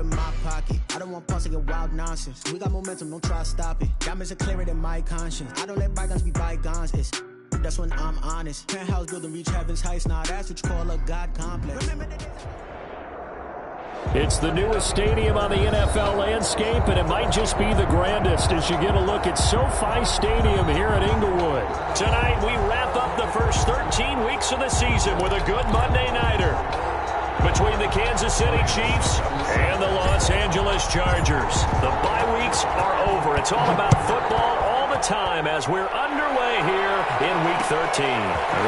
in my pocket. I don't want pulse to get wild nonsense. We got momentum, don't try to stop it. Diamonds are clearer than my conscience. I don't let bygones be bygones. That's when I'm honest. Penthouse building reach heaven's heights. Now that's what you call a God complex. It's the newest stadium on the NFL landscape, and it might just be the grandest as you get a look at SoFi Stadium here at Inglewood. Tonight, we wrap up the first 13 weeks of the season with a good Monday nighter between the Kansas City Chiefs and the Los Angeles Chargers. The bye weeks are over. It's all about football all the time as we're underway here in Week 13.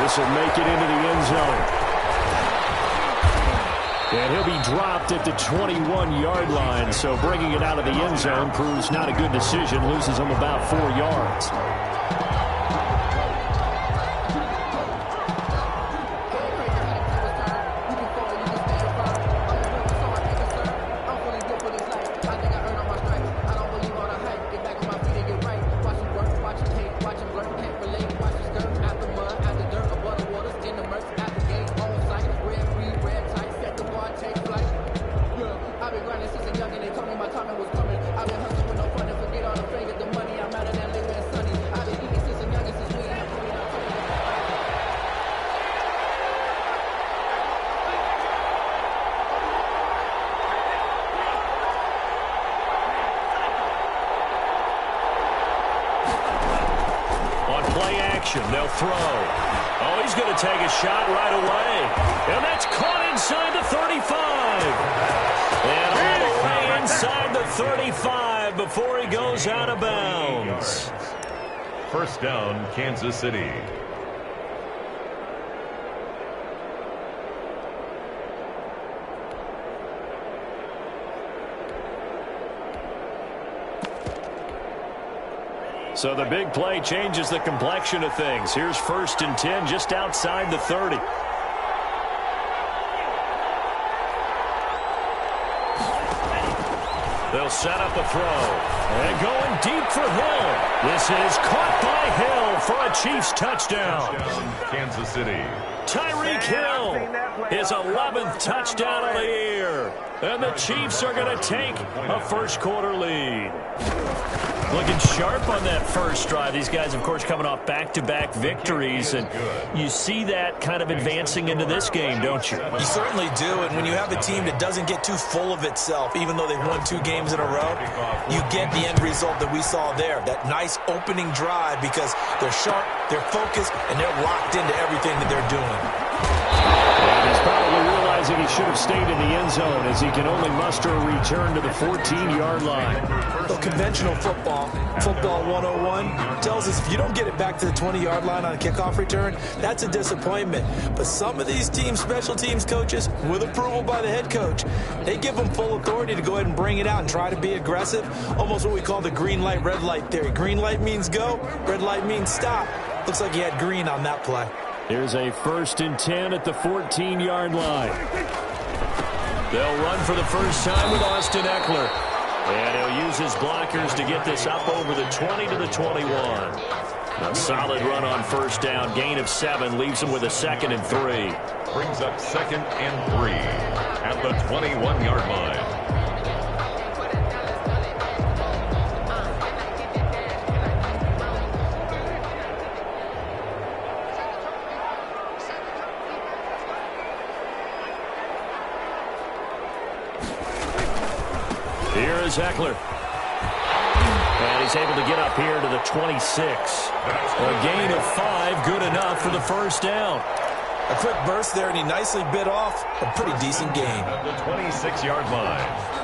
This will make it into the end zone. And he'll be dropped at the 21-yard line, so bringing it out of the end zone proves not a good decision. Loses him about 4 yards. They'll throw. Oh, he's going to take a shot right away. And that's caught inside the 35. And all the way inside the 35 before he goes out of bounds. First down, Kansas City. So the big play changes the complexion of things. Here's 1st and 10 just outside the 30. They'll set up a throw. And going deep for Hill. This is caught by Hill for a Chiefs touchdown. Kansas City. Tyreek Hill, his 11th touchdown of the year. And the Chiefs are going to take a first-quarter lead. Looking sharp on that first drive. These guys, of course, coming off back-to-back victories, and you see that kind of advancing into this game, don't you? You certainly do, and when you have a team that doesn't get too full of itself, even though they've won 2 games in a row, you get the end result that we saw there, that nice opening drive, because they're sharp, they're focused, and they're locked into everything that they're doing. And he's probably realizing he should have stayed in the end zone as he can only muster a return to the 14-yard line. So conventional football 101, tells us if you don't get it back to the 20-yard line on a kickoff return, that's a disappointment. But some of these team special teams coaches, with approval by the head coach, they give them full authority to go ahead and bring it out and try to be aggressive, almost what we call the green light, red light theory. Green light means go, red light means stop. Looks like he had green on that play. Here's a 1st and 10 at the 14-yard line. They'll run for the first time with Austin Eckler. And he'll use his blockers to get this up over the 20 to the 21. A solid run on first down. Gain of 7 leaves him with a 2nd and 3. Brings up 2nd and 3 at the 21-yard line. Here is Eckler. And he's able to get up here to the 26. A gain of 5, good enough for the first down. A quick burst there, and he nicely bit off a pretty decent gain. At the 26-yard line.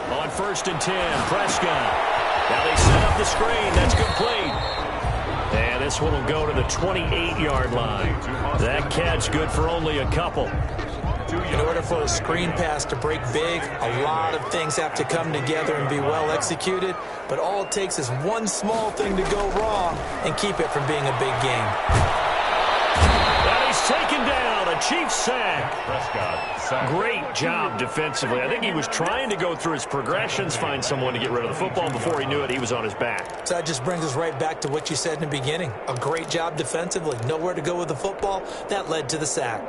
On 1st and 10, Prescott. Now they set up the screen. That's complete. And this one will go to the 28-yard line. That catch good for only a couple. In order for a screen pass to break big, a lot of things have to come together and be well executed. But all it takes is one small thing to go wrong and keep it from being a big game. And he's taken down. A Chiefs sack. Prescott sacked. Great job defensively. I think he was trying to go through his progressions, find someone to get rid of the football. Before he knew it, he was on his back. So that just brings us right back to what you said in the beginning. A great job defensively. Nowhere to go with the football. That led to the sack.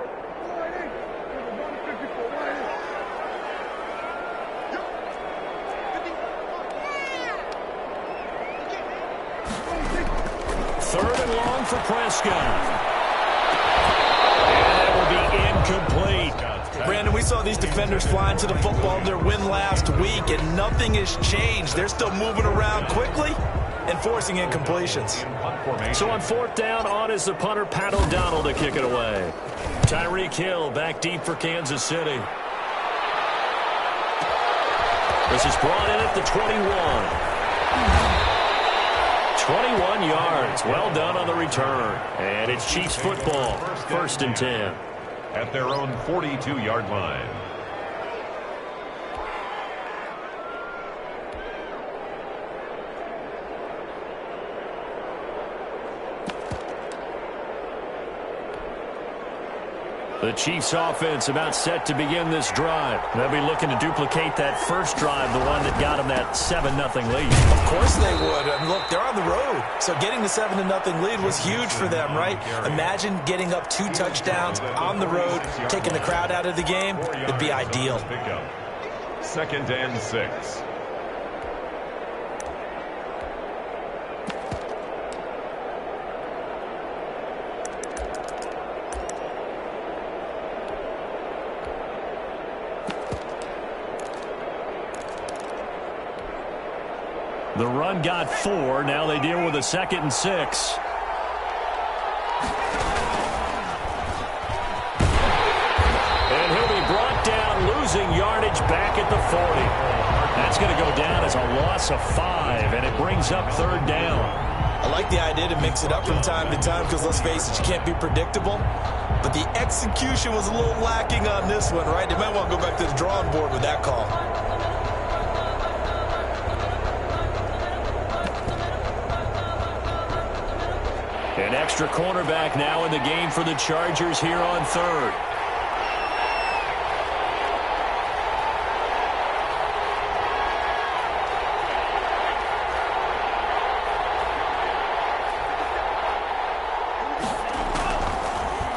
Third and long for Prescott. And that will be incomplete. Brandon, we saw these defenders flying to the football in their win last week, and nothing has changed. They're still moving around quickly and forcing incompletions. So on fourth down, on is the punter, Pat O'Donnell, to kick it away. Tyreek Hill back deep for Kansas City. This is brought in at the 21. 21 yards. Well done on the return. And it's Chiefs football. First and 10. At their own 42-yard line. The Chiefs offense about set to begin this drive. They'll be looking to duplicate that first drive, the one that got them that 7-0 lead. Of course they would. And look, they're on the road. So getting the 7-0 lead was huge for them, right? Imagine getting up 2 touchdowns on the road, taking the crowd out of the game. It'd be ideal. Second and 6. The run got 4. Now they deal with a 2nd and 6. And he'll be brought down, losing yardage back at the 40. That's going to go down as a loss of 5, and it brings up third down. I like the idea to mix it up from time to time because, let's face it, you can't be predictable. But the execution was a little lacking on this one, right? They might want to go back to the drawing board with that call. An extra cornerback now in the game for the Chargers here on third.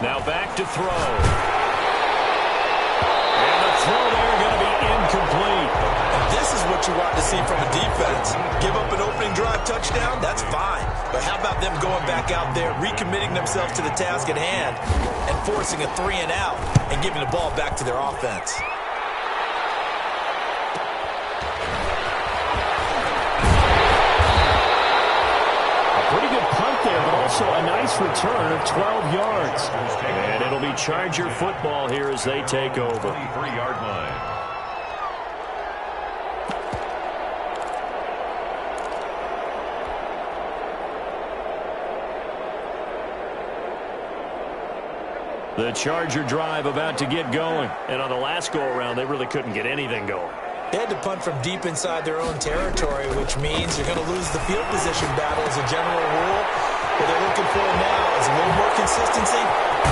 Now back to throw. And the throw there going to be incomplete. And this is what you want to see from a defense. Give up an opening drive touchdown, that's fine. But how about them going back out there, recommitting themselves to the task at hand, and forcing a 3-and-out and giving the ball back to their offense. A pretty good punt there, but also a nice return of 12 yards. And it'll be Charger football here as they take over. 23-yard line. The Charger drive about to get going. And on the last go-around, they really couldn't get anything going. They had to punt from deep inside their own territory, which means you're going to lose the field position battle as a general rule. What they're looking for now is a little more consistency.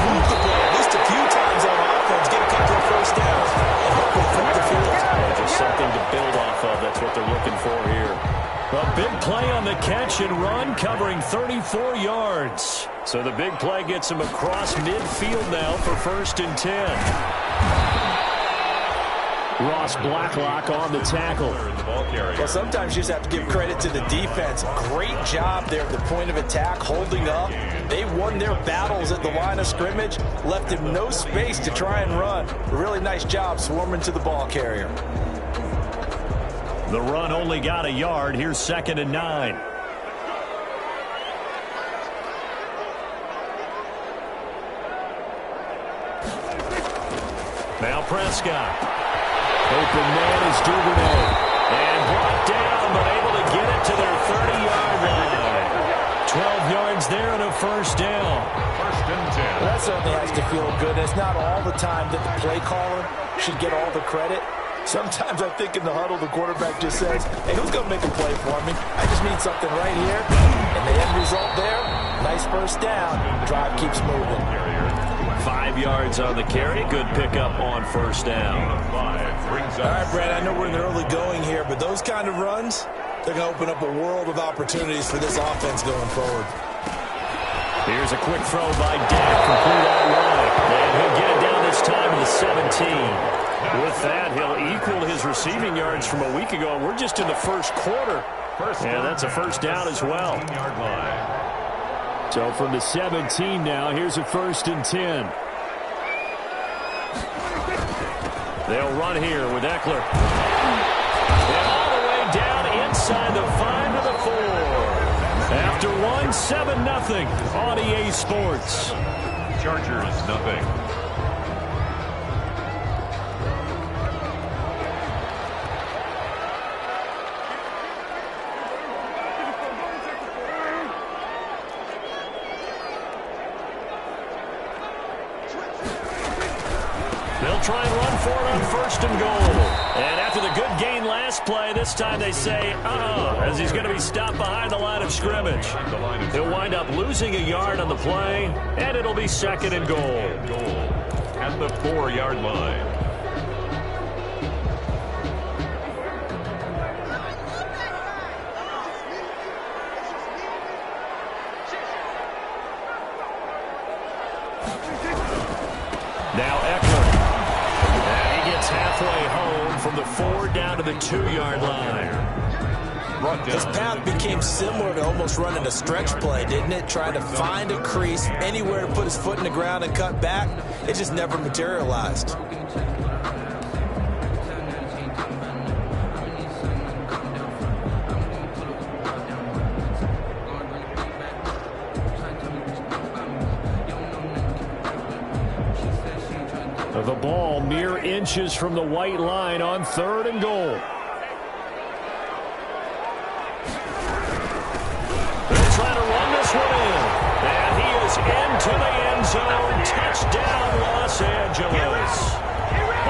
Move the ball at least a few times on offense, get a couple of first downs, and hopefully flip the field. Just something to build off of. That's what they're looking for here. A big play on the catch and run, covering 34 yards. So the big play gets him across midfield now for first and 10. Ross Blacklock on the tackle. Well, sometimes you just have to give credit to the defense. Great job there at the point of attack, holding up. They won their battles at the line of scrimmage, left him no space to try and run. A really nice job swarming to the ball carrier. The run only got a yard. Here's 2nd and 9. Now Prescott. Open man is Duvernay. And brought down, but able to get it to their 30-yard line. 12 yards there and a first down. First and 10. Well, that certainly has to feel good. It's not all the time that the play caller should get all the credit. Sometimes I think in the huddle, the quarterback just says, hey, who's going to make a play for me? I just need something right here. And the end result there, nice first down. Drive keeps moving. 5 yards on the carry. Good pickup on first down. All right, Brad, I know we're in the early going here, but those kind of runs, they're going to open up a world of opportunities for this offense going forward. Here's a quick throw by Dak, complete out wide. And he'll get it down this time to the 17. With that, he'll equal his receiving yards from a week ago. We're just in the first quarter. And that's a first down as well. So from the 17 now, here's a 1st and 10. They'll run here with Eckler. And all the way down inside the 5 to the 4. After 7-0 on EA Sports. Chargers, nothing. They'll try and run for it on 1st and goal. And after the good gain last play, this time they say, as he's going to be stopped behind the line of scrimmage. He'll wind up losing a yard on the play, and it'll be 2nd and goal. At the 4-yard line. Now Eckler. And he gets halfway home from the 4 down to the 2-yard line. His path became similar to almost running a stretch play, didn't it? Trying to find a crease, anywhere to put his foot in the ground and cut back. It just never materialized. The ball mere inches from the white line on 3rd and goal. They'll try to run this one in. And he is into the end zone. Touchdown, Los Angeles.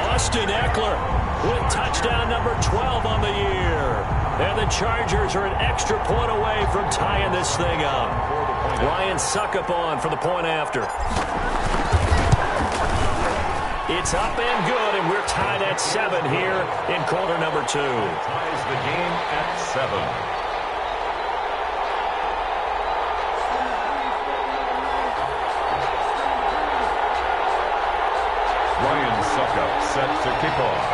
Austin Eckler with touchdown number 12 on the year. And the Chargers are an extra point away from tying this thing up. Ryan Suckup on for the point after. It's up and good, and we're tied at 7 here in quarter number 2. Ties the game at 7. Ryan Suckup set to kick off.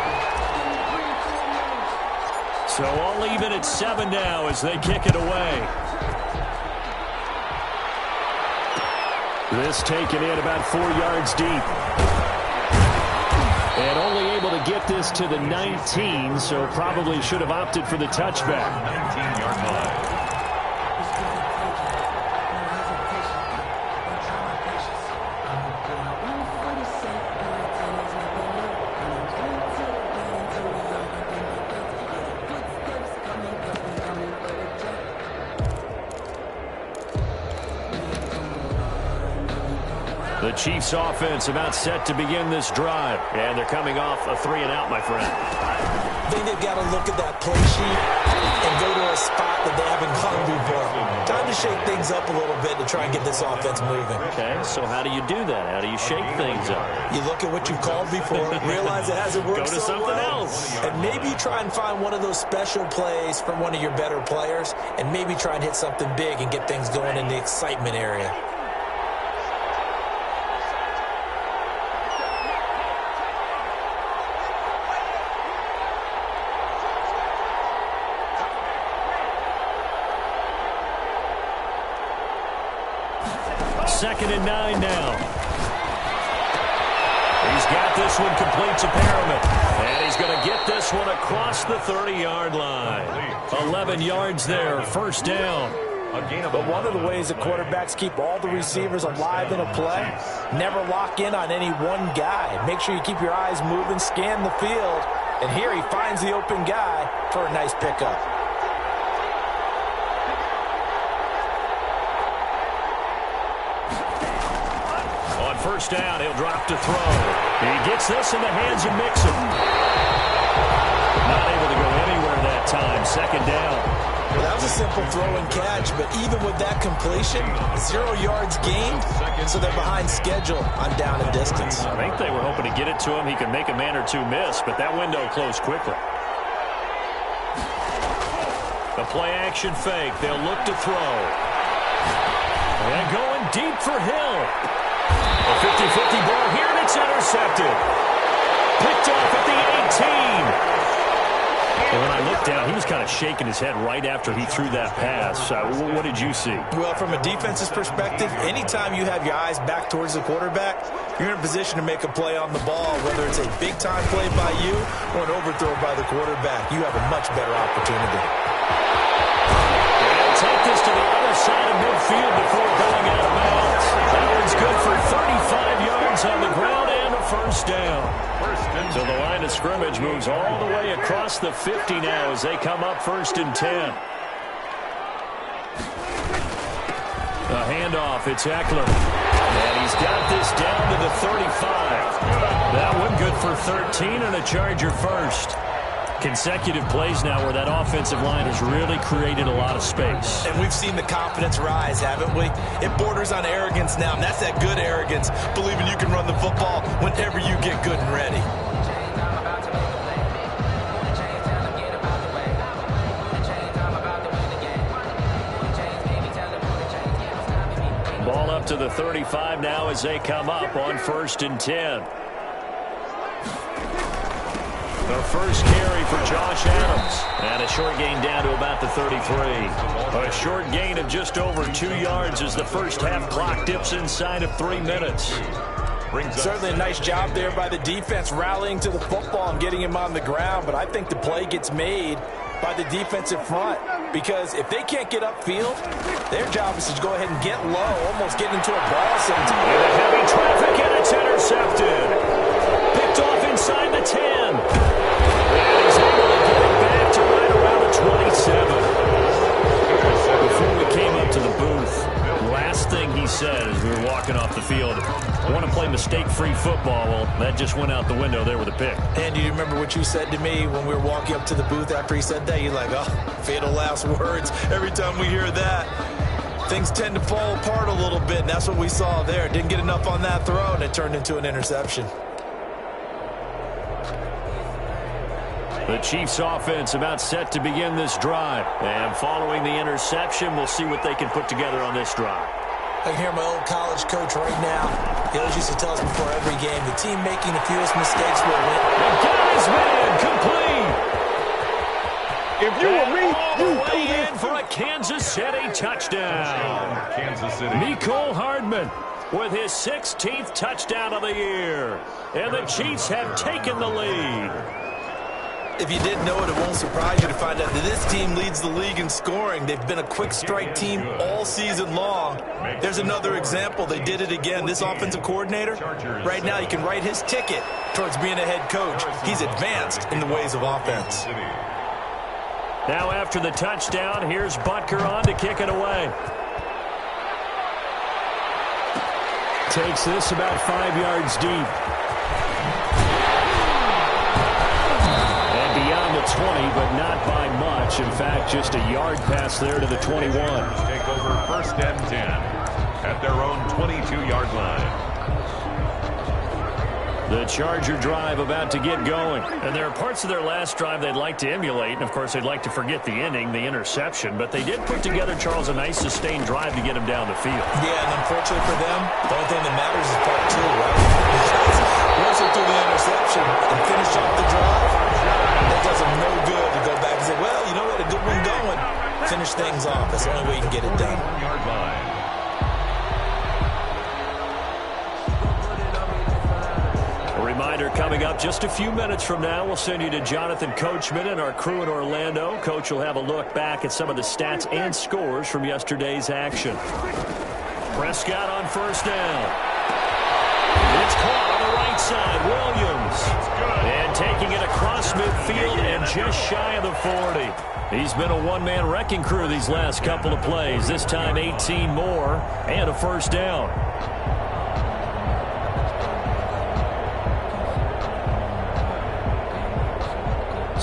So all even at 7 now as they kick it away. This taken in about 4 yards deep. And only able to get this to the 19, so probably should have opted for the touchback. 19-yard line. The Chiefs offense about set to begin this drive. And they're coming off a 3-and-out, my friend. I think they've got to look at that play sheet and go to a spot that they haven't gone before. Time to shake things up a little bit to try and get this offense moving. Okay, so how do you do that? How do you shake things up? You look at what you've called before, realize it hasn't worked Go to so something well, else. and maybe you try and find one of those special plays from one of your better players, and maybe try and hit something big and get things going in the excitement area. Second and 9 now. He's got this one complete to Perriman. And he's going to get this one across the 30-yard line. 11 yards there, first down. But one of the ways that quarterbacks keep all the receivers alive in a play, never lock in on any one guy. Make sure you keep your eyes moving, scan the field. And here he finds the open guy for a nice pickup. First down, he'll drop to throw. He gets this in the hands of Mixon. Not able to go anywhere that time. Second down. Well, that was a simple throw and catch, but even with that completion, 0 yards gained, so they're behind schedule on down and distance. I think they were hoping to get it to him. He could make a man or two miss, but that window closed quickly. The play-action fake. They'll look to throw. And going deep for Hill. A 50-50 ball here, and it's intercepted. Picked off at the 18. And when I looked down, he was kind of shaking his head right after he threw that pass. What did you see? Well, from a defense's perspective, anytime you have your eyes back towards the quarterback, you're in a position to make a play on the ball, whether it's a big-time play by you or an overthrow by the quarterback. You have a much better opportunity. They'll take this to the other side of midfield before going out of bounds. That one's good for 35 yards on the ground and a first down. So the line of scrimmage moves all the way across the 50 now as they come up 1st and 10. A handoff, it's Eckler. And he's got this down to the 35. That one good for 13 and a Charger first. Consecutive plays now where that offensive line has really created a lot of space. And we've seen the confidence rise, haven't we? It borders on arrogance now, and that's that good arrogance, believing you can run the football whenever you get good and ready. Ball up to the 35 now as they come up on 1st and 10. The first carry for Josh Adams. And a short gain down to about the 33. A short gain of just over 2 yards as the first half clock dips inside of 3 minutes. Certainly a nice job there by the defense rallying to the football and getting him on the ground. But I think the play gets made by the defensive front. Because if they can't get upfield, their job is to go ahead and get low, almost get into a ball sometimes. With a heavy traffic, and it's intercepted. Picked off inside the 10. And he's able to get it back to right around the 27. Before we came up to the booth, last thing he said as we were walking off the field, I want to play mistake-free football. Well, that just went out the window there with a pick. And do you remember what you said to me when we were walking up to the booth after he said that? You're like, oh, fatal last words. Every time we hear that, things tend to fall apart a little bit, and that's what we saw there. Didn't get enough on that throw, and it turned into an interception. The Chiefs offense about set to begin this drive. And following the interception, we'll see what they can put together on this drive. I can hear my old college coach right now. He always used to tell us before every game, the team making the fewest mistakes will win. And got his man complete. If you were me, you way in for a Kansas City touchdown. Kansas City. Mecole Hardman with his 16th touchdown of the year. And the Chiefs have taken the lead. If you didn't know it, it won't surprise you to find out that this team leads the league in scoring. They've been a quick strike team all season long. There's another example. They did it again. This offensive coordinator, right now you can write his ticket towards being a head coach. He's advanced in the ways of offense. Now after the touchdown, here's Butker on to kick it away. Takes this about 5 yards deep. 20, but not by much. In fact, just a yard pass there to the 21. Take over 1st and 10 at their own 22-yard line. The Charger drive about to get going. And there are parts of their last drive they'd like to emulate. And, of course, they'd like to forget the ending, the interception. But they did put together, Charles, a nice sustained drive to get them down the field. Yeah, and unfortunately for them, the only thing that matters is part 2, right? Because once they threw the interception and finish off the drive, that does them no good to go back and say, well, you know what, a good one going. Finish things off. That's the only way you can get it done. 1-yard line. A reminder coming up just a few minutes from now, we'll send you to Jonathan Coachman and our crew in Orlando. Coach will have a look back at some of the stats and scores from yesterday's action. Prescott on 1st down. It's caught on the right side. Williams. And taking it across midfield and just shy of the 40. He's been a one-man wrecking crew these last couple of plays. This time 18 more and a 1st down.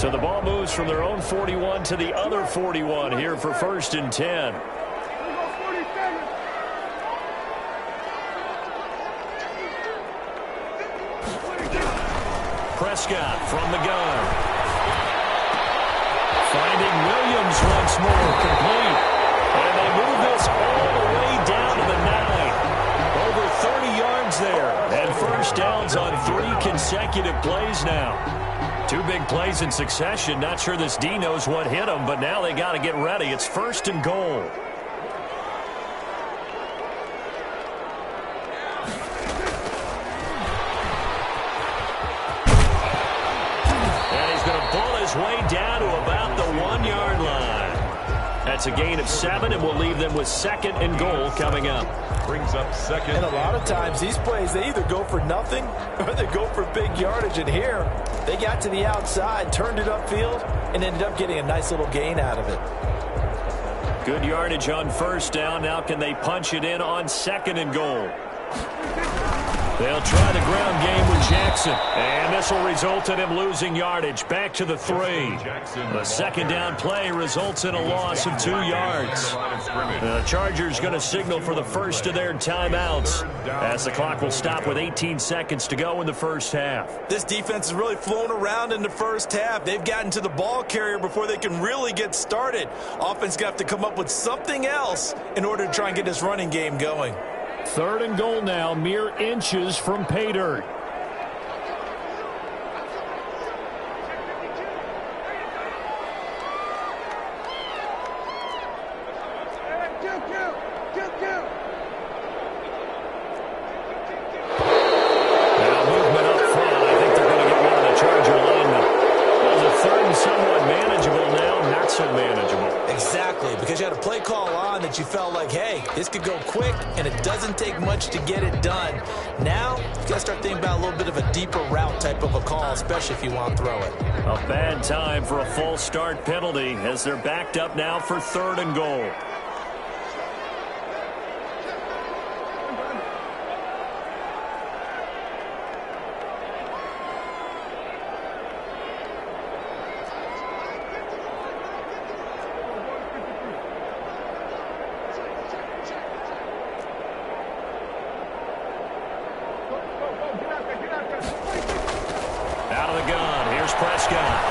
So the ball moves from their own 41 to the other 41 here for 1st and 10. Prescott from the gun. Finding Williams once more, complete. And they move this all the way down to the 9. Over 30 yards there. And 1st downs on 3 consecutive plays now. 2 big plays in succession. Not sure this D knows what hit them, but now they got to get ready. It's 1st and goal. Way down to about the 1-yard line. That's a gain of 7, and we'll leave them with 2nd and goal coming up. Brings up 2nd. And a lot of times these plays, they either go for nothing or they go for big yardage. And here, they got to the outside, turned it upfield, and ended up getting a nice little gain out of it. Good yardage on 1st down. Now can they punch it in on 2nd and goal? They'll try the ground game with Jackson. And this will result in him losing yardage. Back to the 3. The 2nd down play results in a loss of 2 yards. The Chargers going to signal for the first of their timeouts as the clock will stop with 18 seconds to go in the 1st half. This defense is really flown around in the 1st half. They've gotten to the ball carrier before they can really get started. Offense got to come up with something else in order to try and get this running game going. 3rd and goal now, mere inches from pay dirt. Now movement up front. I think they're going to get one of the Charger linemen. Well, the 3rd and somewhat manageable now, not so manageable. Exactly, because you had a play call on that you felt like, hey, this could go quick, and it doesn't take much to get it done. Now, you got to start thinking about a little bit of a deeper route type of a call, especially if you want to throw it. A bad time for a false start penalty as they're backed up now for 3rd and goal. Out of the gun, here's Prescott.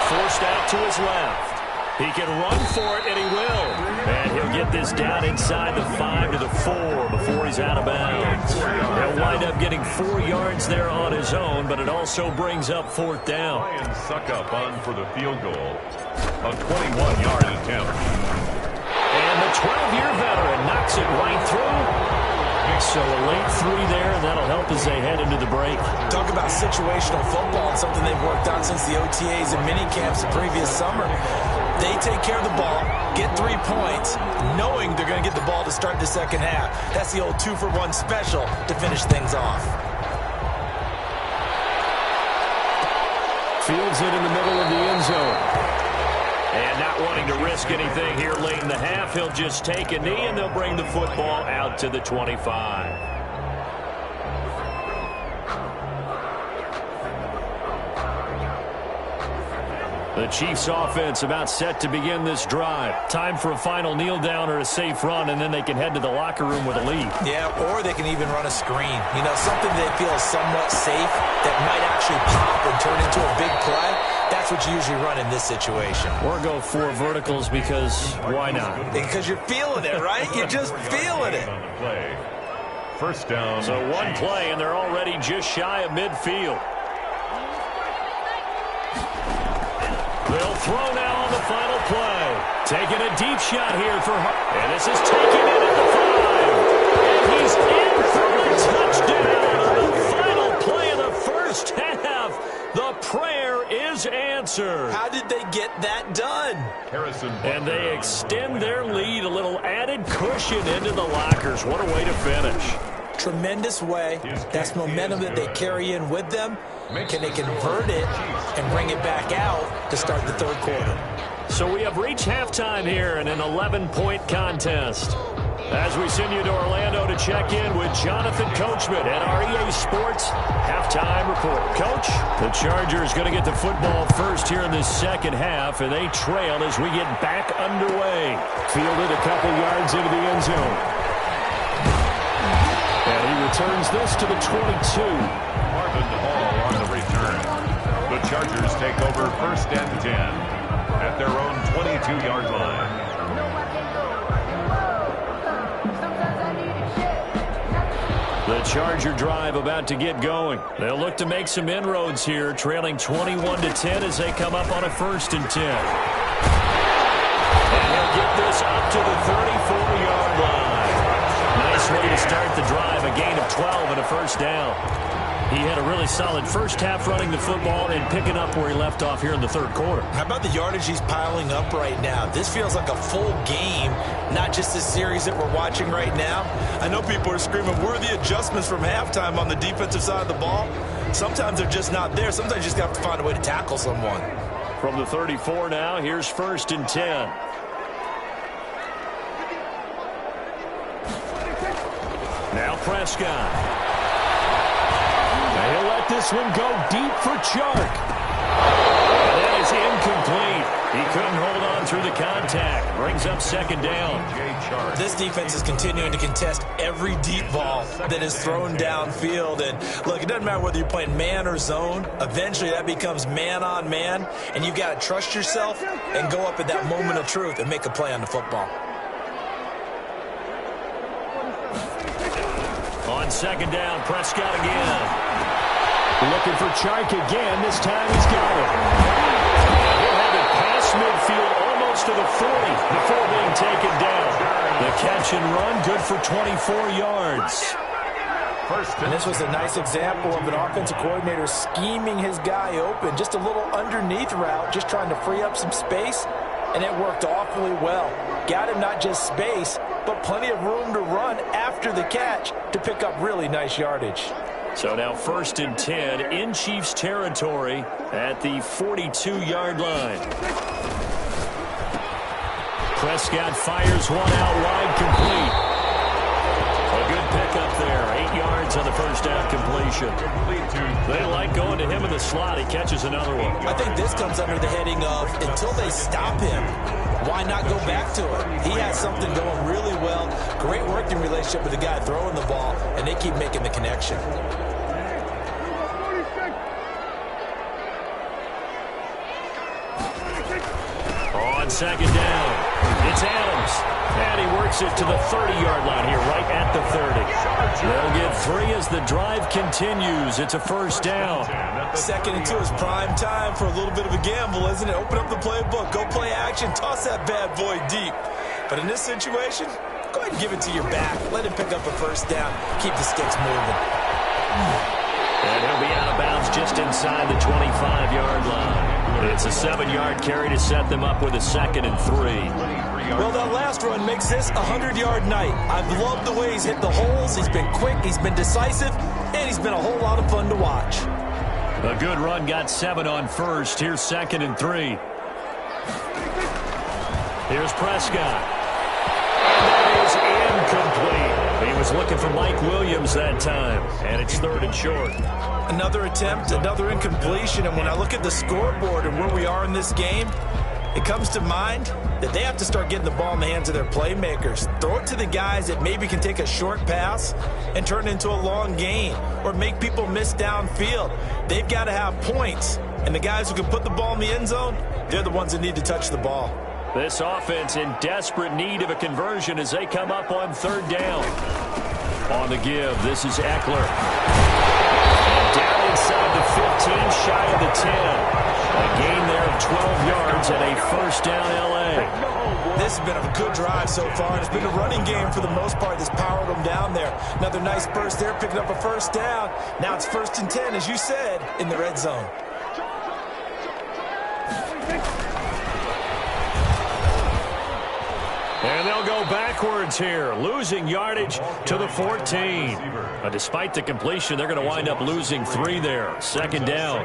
Forced out to his left. He can run for it, and he will. And he'll get this down inside the 5 to the 4 before he's out of bounds. He'll wind up getting 4 yards there on his own, but it also brings up 4th down. Ryan Suckup on for the field goal. A 21-yard attempt. And the 12-year veteran knocks it right through. So a late 3 there, and that'll help as they head into the break. Talk about situational football and something they've worked on since the OTAs and mini camps the previous summer. They take care of the ball, get 3 points, knowing they're going to get the ball to start the 2nd half. That's the old 2-for-1 special to finish things off. Fields it in the middle of the end zone. And not wanting to risk anything here late in the half, he'll just take a knee, and they'll bring the football out to the 25. The Chiefs offense about set to begin this drive. Time for a final kneel down or a safe run, and then they can head to the locker room with a lead. Yeah, or they can even run a screen. You know, something they feel is somewhat safe that might actually pop and turn into a big play. That's what you usually run in this situation. Or go 4 verticals because why not? Because you're feeling it, right? You're just feeling it. On the play. 1st down. So 1 play, and they're already just shy of midfield. They'll throw now on the final play. Taking a deep shot here for Hart. And this is taken in at the 5. And he's in for a touchdown on the final play of the 1st half. The prayer is answered. How did they get that done? And they extend their lead, a little added cushion into the lockers. What a way to finish. Tremendous way. That's momentum that they carry in with them. Can they convert it and bring it back out to start the 3rd quarter? So we have reached halftime here in an 11-point contest. As we send you to Orlando to check in with Jonathan Coachman at our EA Sports Halftime Report. Coach, the Chargers going to get the football first here in this second half, and they trail as we get back underway. Fielded a couple yards into the end zone. And he returns this to the 22. Marvin Hall on the return. The Chargers take over 1st and 10 at their own 22-yard line. The Charger drive about to get going. They'll look to make some inroads here, trailing 21-10 as they come up on a 1st and 10. And he'll get this up to the 34-yard line. Nice way to start the drive, a gain of 12 and a 1st down. He had a really solid first half running the football and picking up where he left off here in the 3rd quarter. How about the yardage he's piling up right now? This feels like a full game, not just this series that we're watching right now. I know people are screaming, where are the adjustments from halftime on the defensive side of the ball? Sometimes they're just not there. Sometimes you just have to find a way to tackle someone. From the 34 now, here's 1st and 10. Now Prescott. He'll let this one go deep for Chark. And that is incomplete. He couldn't hold on through the contact. Brings up 2nd down. This defense is continuing to contest every deep ball that is thrown downfield. And look, it doesn't matter whether you're playing man or zone. Eventually that becomes man on man. And you've got to trust yourself and go up at that moment of truth and make a play on the football. On 2nd down, Prescott again. Looking for Chark again. This time he's got it. He'll have it past midfield almost to the 40 before being taken down. The catch and run, good for 24 yards. And this was a nice example of an offensive coordinator scheming his guy open. Just a little underneath route, just trying to free up some space, and it worked awfully well. Got him not just space, but plenty of room to run after the catch to pick up really nice yardage. So now 1st and 10 in Chiefs territory at the 42-yard line. Prescott fires one out wide, complete. A good pickup there, 8 yards on the 1st down completion. They like going to him in the slot. He catches another one. I think this comes under the heading of until they stop him, why not go back to it? He has something going really well. Great working relationship with the guy throwing the ball, and they keep making the connection. On 2nd down, it's Adams. And he works it to the 30-yard line here, right at the 30. They'll get 3 as the drive continues. It's a 1st down. 2nd and 2 is prime time for a little bit of a gamble, isn't it? Open up the playbook, go play action, toss that bad boy deep. But in this situation, go ahead and give it to your back. Let him pick up a 1st down. Keep the sticks moving. And he'll be out of bounds just inside the 25-yard line. It's a 7-yard carry to set them up with a 2nd and 3. Well, that last run makes this a 100-yard night. I've loved the way he's hit the holes. He's been quick, he's been decisive, and he's been a whole lot of fun to watch. A good run, got 7 on 1st. Here's 2nd and 3. Here's Prescott. And that is incomplete. He was looking for Mike Williams that time, and it's 3rd and short. Another attempt, another incompletion, and when I look at the scoreboard and where we are in this game, it comes to mind that they have to start getting the ball in the hands of their playmakers. Throw it to the guys that maybe can take a short pass and turn it into a long gain or make people miss downfield. They've got to have points, and the guys who can put the ball in the end zone, they're the ones that need to touch the ball. This offense in desperate need of a conversion as they come up on 3rd down. On the give, this is Eckler. And down inside the 15, shy of the 10. A gain there of 12 yards and a 1st down L.A. This has been a good drive so far. It's been a running game for the most part that's powered them down there. Another nice burst there, picking up a 1st down. Now it's 1st and 10, as you said, in the red zone. And they'll go backwards here, losing yardage to the 14. Despite the completion, they're going to wind up losing 3 there. 2nd down.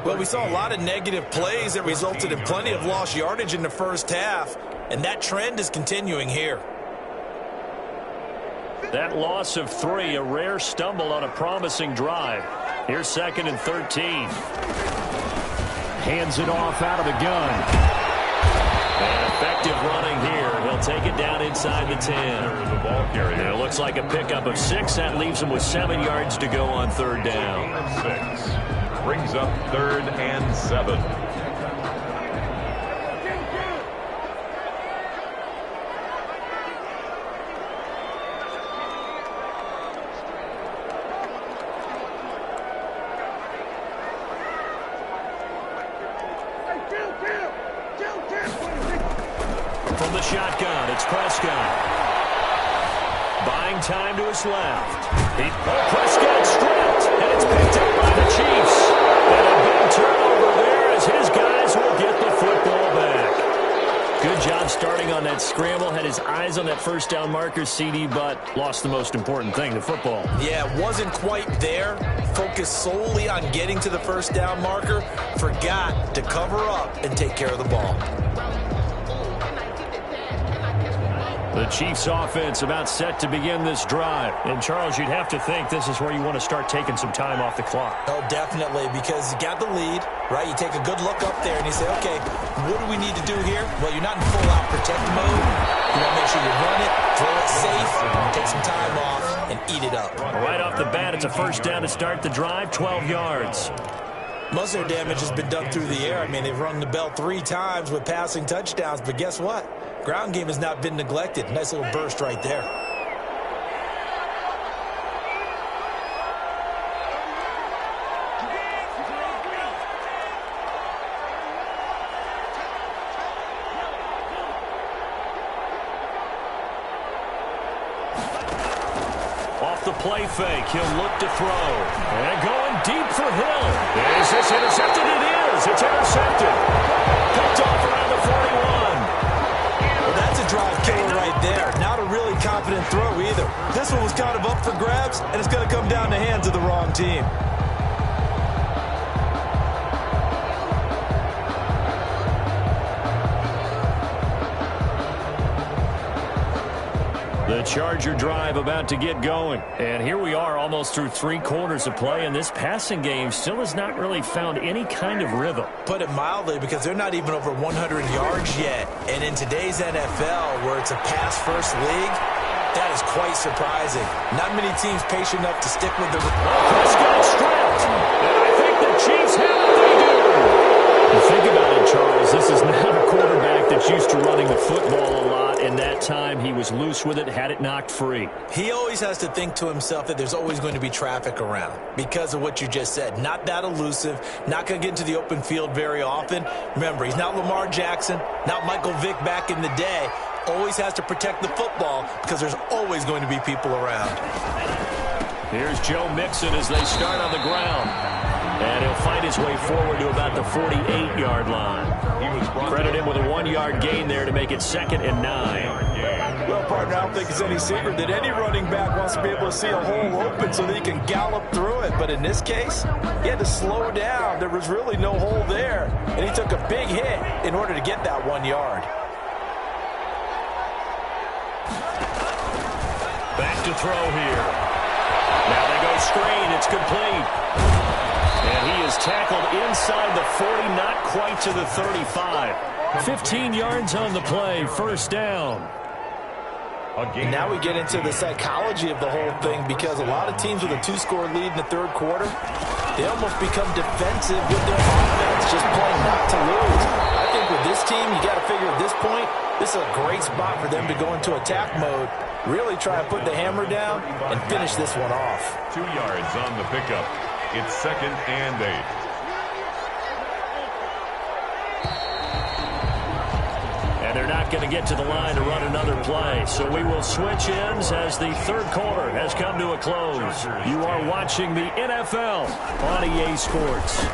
Well, we saw a lot of negative plays that resulted in plenty of lost yardage in the first half, and that trend is continuing here. That loss of 3, a rare stumble on a promising drive. Here's 2nd and 13. Hands it off out of the gun. And effective running here. He'll take it down inside the 10. The ball carrier. And it looks like a pickup of 6. That leaves him with 7 yards to go on 3rd down. 6. Brings up 3rd and 7. From the shotgun, it's Prescott. Buying time to his left. Prescott stripped, and it's picked up by the Chiefs. And a big turnover there as his guys will get the football back. Good job starting on that scramble. Had his eyes on that first down marker, CD, but lost the most important thing, the football. Yeah, wasn't quite there. Focused solely on getting to the first down marker. Forgot to cover up and take care of the ball. The Chiefs offense about set to begin this drive. And, Charles, you'd have to think this is where you want to start taking some time off the clock. Oh, definitely, because you got the lead, right? You take a good look up there and you say, okay, what do we need to do here? Well, you're not in full-out protect mode. You want to make sure you run it, throw it safe, take some time off, and eat it up. Right off the bat, it's a first down to start the drive, 12 yards. Most of their damage has been done through the air. I mean, they've rung the bell 3 times with passing touchdowns, but guess what? Ground game has not been neglected. Nice little burst right there. Off the play fake, he'll look to throw. And going deep for Hill. Is this intercepted? It is. It's intercepted. Picked off around the 41. Well, that's a drive killer right there. Not a really confident throw either. This one was kind of up for grabs, and it's going to come down the hands of the wrong team. The Charger drive about to get going. And here we are almost through 3 quarters of play, and this passing game still has not really found any kind of rhythm. Put it mildly, because they're not even over 100 yards yet. And in today's NFL, where it's a pass-first league, that is quite surprising. Not many teams patient enough to stick with the... Prescott stripped. And I think the Chiefs have it. They do. You think about it, Charles. This is not a quarterback that's used to running the football a lot. And that time he was loose with it, had it knocked free. He always has to think to himself that there's always going to be traffic around because of what you just said. Not that elusive, not going to get into the open field very often. Remember, he's not Lamar Jackson, not Michael Vick back in the day. Always has to protect the football because there's always going to be people around. Here's Joe Mixon as they start on the ground. And he'll fight his way forward to about the 48-yard line. Credit him with a 1-yard gain there to make it 2nd and 9. Well, partner, I don't think it's any secret that any running back wants to be able to see a hole open so that he can gallop through it. But in this case, he had to slow down. There was really no hole there. And he took a big hit in order to get that 1 yard. Back to throw here. Now they go screen. It's complete. And he is tackled inside the 40, not quite to the 35. 15 yards on the play, first down. And now we get into the psychology of the whole thing, because a lot of teams with a 2-score lead in the 3rd quarter, they almost become defensive with their offense, just playing not to lose. I think with this team, you got to figure at this point, this is a great spot for them to go into attack mode, really try and put the hammer down and finish this one off. 2 yards on the pickup. It's 2nd and 8. And they're not going to get to the line to run another play. So we will switch ends as the 3rd quarter has come to a close. You are watching the NFL on EA Sports.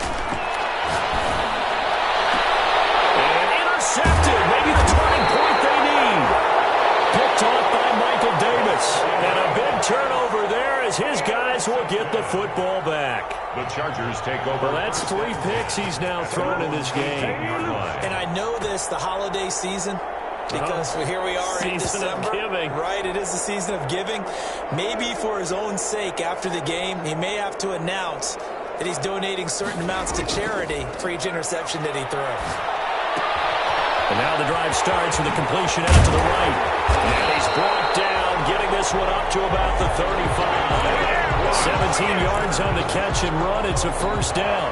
And intercepted. Maybe the turning point they need. Picked off by Michael Davis. And a big turnover there as his guys will get the football back. The Chargers take over. Well, that's 3 picks he's now thrown in this game. And I know this, the holiday season, Because here we are in December, right? It is the season of giving. Maybe for his own sake, after the game, he may have to announce that he's donating certain amounts to charity for each interception that he throws. And now the drive starts with a completion out to the right. And he's brought down, getting this one up to about the 35. 17 yards on the catch and run. It's a first down.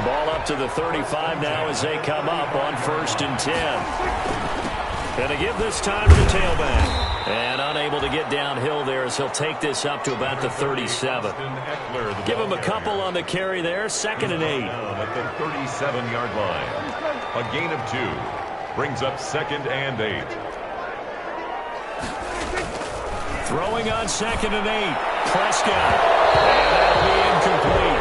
Ball up to the 35 now as they come up on 1st and 10. Going to give this time to the tailback. And unable to get downhill there as he'll take this up to about the 37. Give him a couple on the carry there. 2nd and 8. At the 37-yard line. A gain of 2. Brings up 2nd and 8. Throwing on 2nd and 8. Prescott. And that'll be incomplete.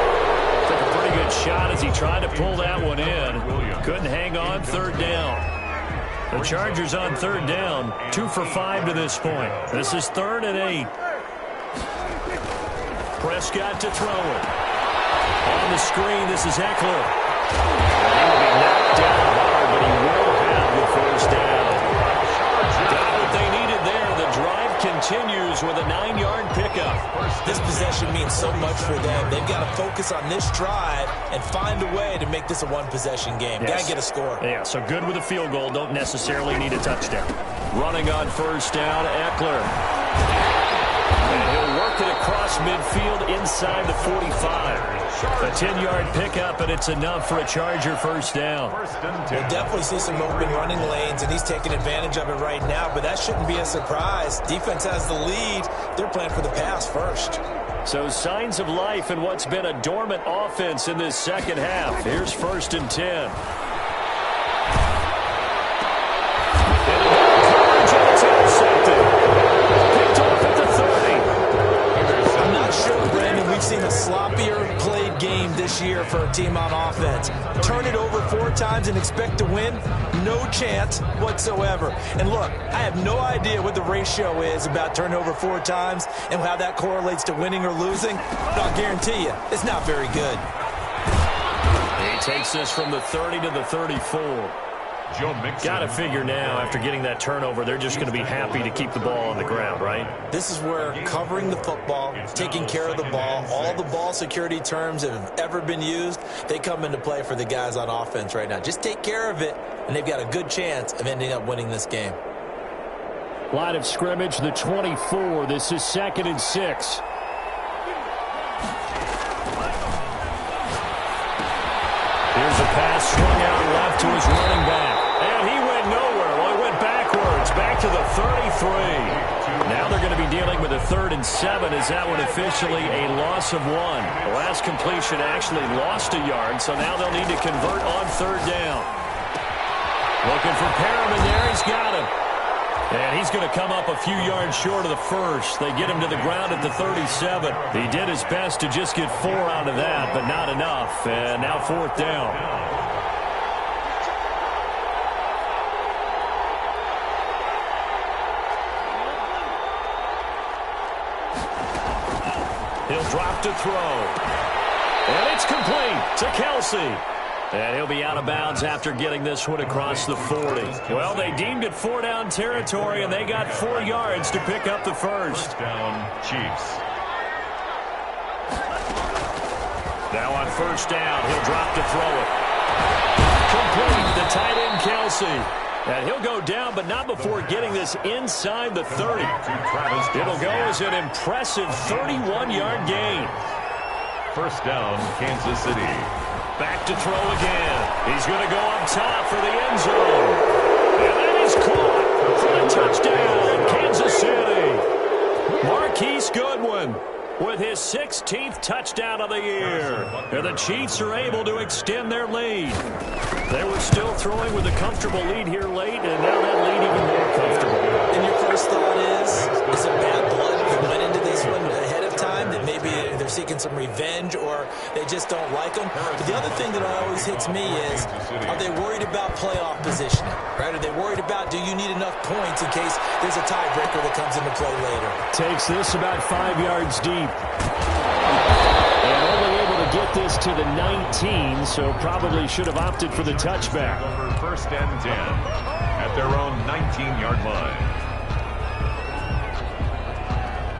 Took a pretty good shot as he tried to pull that one in. Couldn't hang on. 3rd down. The Chargers on 3rd down. 2 for 5 to this point. This is 3rd and 8. Prescott to throw it. On the screen, this is Eckler. He will be knocked down hard, but he will have the first down. Got what they needed there. The drive continues with a 9-yard pickup. This possession means so much for them. They've got to focus on this drive and find a way to make this a one-possession game. Yes. Got to get a score. Yeah, so good with a field goal. Don't necessarily need a touchdown. Running on 1st down, Eckler. And he'll work it across midfield inside the 45. A 10-yard pickup, and it's enough for a Charger first down. We'll definitely see some open running lanes, and he's taking advantage of it right now, but that shouldn't be a surprise. Defense has the lead. They're playing for the pass first. So signs of life in what's been a dormant offense in this second half. Here's 1st and 10. We've seen a sloppier played game this year for a team on offense. Turn it over 4 times and expect to win? No chance whatsoever. And look, I have no idea what the ratio is about turning over 4 times and how that correlates to winning or losing, but I'll guarantee you, it's not very good. He takes this from the 30 to the 34. Got to figure now, after getting that turnover, they're just going to be happy to keep the ball on the ground, right? This is where covering the football, taking care of the ball, all the ball security terms that have ever been used, they come into play for the guys on offense right now. Just take care of it, and they've got a good chance of ending up winning this game. Line of scrimmage, the 24. This is 2nd and 6. Here's a pass swung out left to his running back. And he went nowhere. Well, he went backwards, back to the 33. Now they're going to be dealing with a 3rd and 7. Is that one officially a loss of 1? The last completion actually lost a yard, so now they'll need to convert on 3rd down. Looking for Perriman there. He's got him. And he's going to come up a few yards short of the first. They get him to the ground at the 37. He did his best to just get 4 out of that, but not enough. And now 4th down. He'll drop to throw. And it's complete to Kelsey. And he'll be out of bounds after getting this one across the 40. Well, they deemed it 4-down territory, and they got 4 yards to pick up the first. Down, Chiefs. Now on 1st down, he'll drop to throw it. Complete, the tight end Kelsey. And he'll go down, but not before getting this inside the 30. It'll go as an impressive 31-yard gain. 1st down, Kansas City. Back to throw again. He's going to go up top for the end zone. And that is caught for a touchdown, Kansas City. Marquise Goodwin with his 16th touchdown of the year. And the Chiefs are able to extend their lead. They were still throwing with a comfortable lead here late, and now that lead even more comfortable. And your first thought is it bad blood that went into this one ahead of time, that maybe they're seeking some revenge or they just don't like them? But the other thing that always hits me is, are they worried about playoff positioning? Right? Are they worried about, do you need enough points in case there's a tiebreaker that comes into play later? Takes this about 5 yards deep. And only able to get this to the 19, so probably should have opted for the touchback. 1st and 10 at their own 19-yard line.